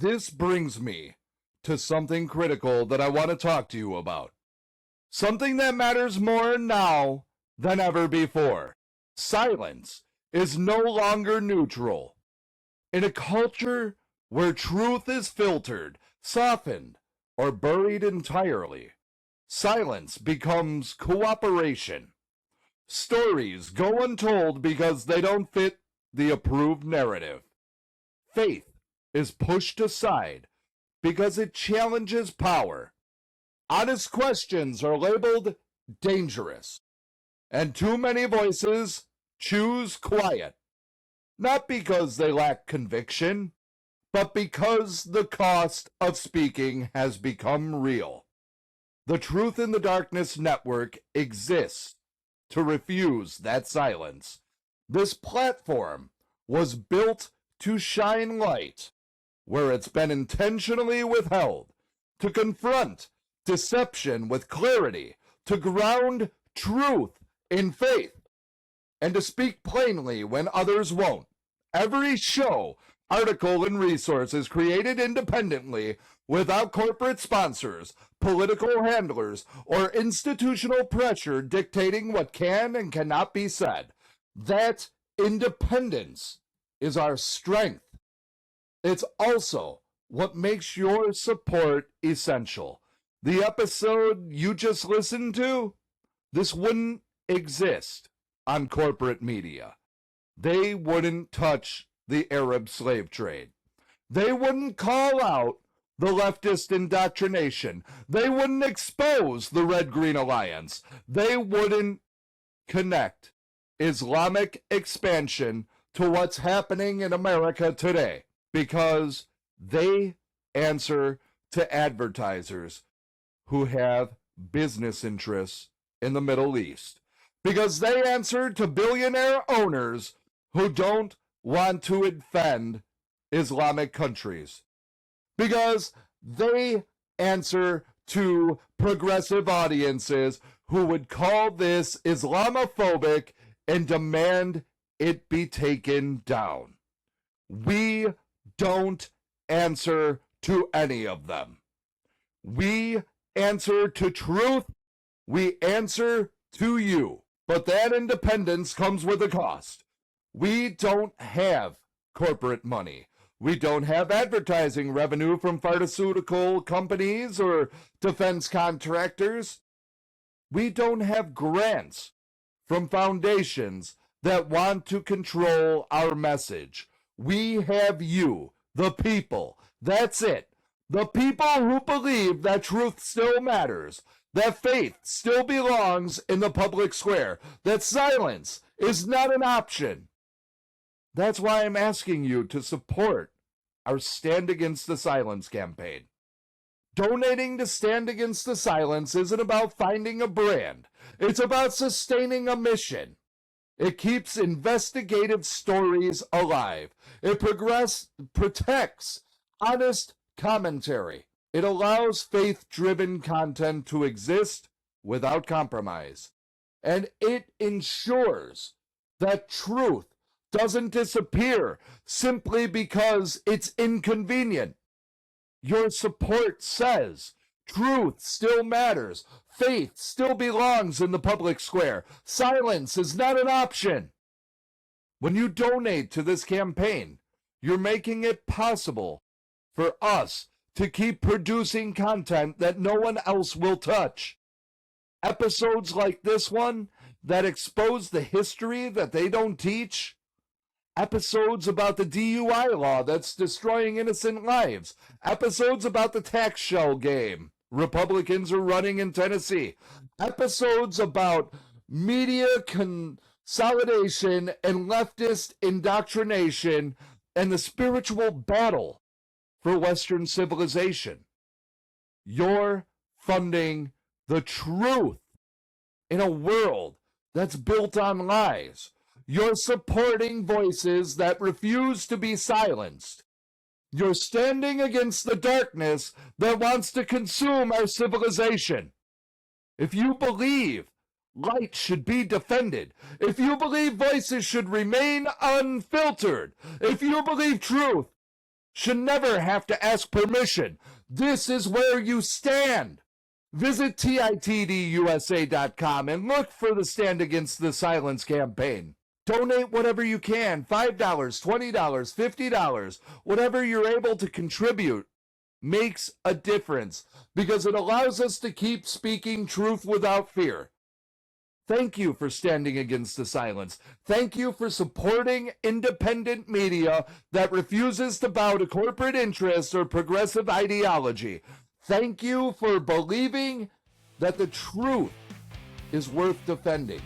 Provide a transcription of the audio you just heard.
This brings me to something critical that I want to talk to you about. Something that matters more now than ever before. Silence is no longer neutral. In a culture where truth is filtered, softened, or buried entirely, silence becomes cooperation. Stories go untold because they don't fit the approved narrative. Faith is pushed aside because it challenges power. Honest questions are labeled dangerous, and too many voices choose quiet, not because they lack conviction, but because the cost of speaking has become real. The Truth in the Darkness Network exists to refuse that silence. This platform was built to shine light where it's been intentionally withheld, to confront deception with clarity, to ground truth in faith, and to speak plainly when others won't. Every show, article, and resource is created independently without corporate sponsors, political handlers, or institutional pressure dictating what can and cannot be said. That independence is our strength. It's also what makes your support essential. The episode you just listened to, this wouldn't exist on corporate media. They wouldn't touch the Arab slave trade. They wouldn't call out the leftist indoctrination. They wouldn't expose the Red-Green Alliance. They wouldn't connect Islamic expansion to what's happening in America today, because they answer to advertisers who have business interests in the Middle East, because they answer to billionaire owners who don't want to defend Islamic countries, because they answer to progressive audiences who would call this Islamophobic and demand it be taken down. We don't answer to any of them. We answer to truth. We answer to you. But that independence comes with a cost. We don't have corporate money. We don't have advertising revenue from pharmaceutical companies or defense contractors. We don't have grants from foundations that want to control our message. We have you, the people. That's it. The people who believe that truth still matters, that faith still belongs in the public square, that silence is not an option. That's why I'm asking you to support our Stand Against the Silence campaign. Donating to Stand Against the Silence isn't about finding a brand. It's about sustaining a mission. It keeps investigative stories alive. It protects honest commentary. It allows faith-driven content to exist without compromise. And it ensures that truth doesn't disappear simply because it's inconvenient. Your support says truth still matters. Faith still belongs in the public square. Silence is not an option. When you donate to this campaign, you're making it possible for us to keep producing content that no one else will touch. Episodes like this one that expose the history that they don't teach. Episodes about the DUI law that's destroying innocent lives. Episodes about the tax shell game Republicans are running in Tennessee. Episodes about media consolidation and leftist indoctrination and the spiritual battle for Western civilization. You're funding the truth in a world that's built on lies. You're supporting voices that refuse to be silenced. You're standing against the darkness that wants to consume our civilization. If you believe light should be defended, if you believe voices should remain unfiltered, if you believe truth should never have to ask permission. This is where you stand. Visit TITDUSA.com and look for the Stand Against the Silence campaign. Donate whatever you can, $5, $20, $50, whatever you're able to contribute makes a difference because it allows us to keep speaking truth without fear. Thank you for standing against the silence. Thank you for supporting independent media that refuses to bow to corporate interests or progressive ideology. Thank you for believing that the truth is worth defending.